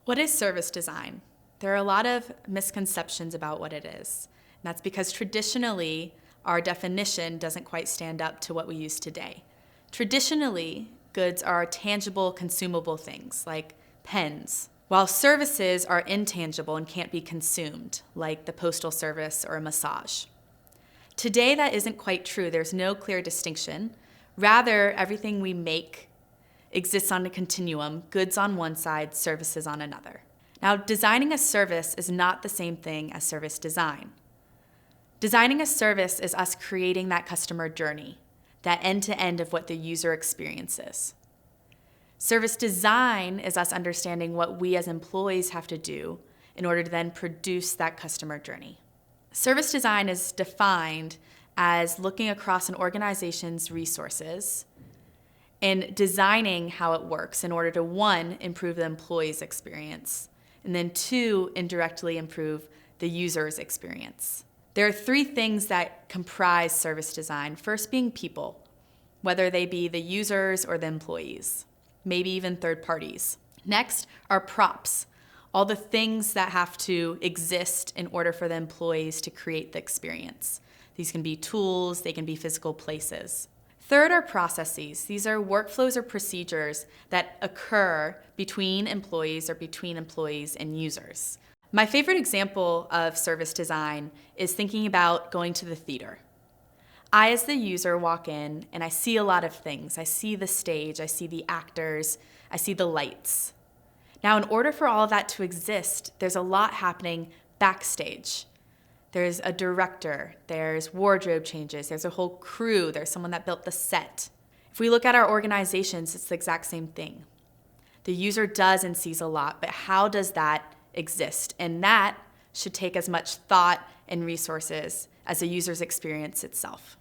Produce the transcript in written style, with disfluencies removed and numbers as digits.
What is service design? There are a lot of misconceptions about what it is. And that's because traditionally, our definition doesn't quite stand up to what we use today. Traditionally, goods are tangible, consumable things like pens, while services are intangible and can't be consumed, like the postal service or a massage. Today, that isn't quite true. There's no clear distinction. Rather, everything we make exists on a continuum, goods on one side, services on another. Now, designing a service is not the same thing as service design. Designing a service is us creating that customer journey, that end-to-end of what the user experiences. Service design is us understanding what we as employees have to do in order to then produce that customer journey. Service design is defined as looking across an organization's resources and designing how it works in order to, one, improve the employee's experience, and then two, indirectly improve the user's experience. There are three things that comprise service design. First being people, whether they be the users or the employees, maybe even third parties. Next are props, all the things that have to exist in order for the employees to create the experience. These can be tools, they can be physical places. Third are processes. These are workflows or procedures that occur between employees or between employees and users. My favorite example of service design is thinking about going to the theater. I, as the user, walk in and I see a lot of things. I see the stage, I see the actors, I see the lights. Now, in order for all of that to exist, there's a lot happening backstage. There's a director, there's wardrobe changes, there's a whole crew, there's someone that built the set. If we look at our organizations, it's the exact same thing. The user does and sees a lot, but how does that exist? And that should take as much thought and resources as the user's experience itself.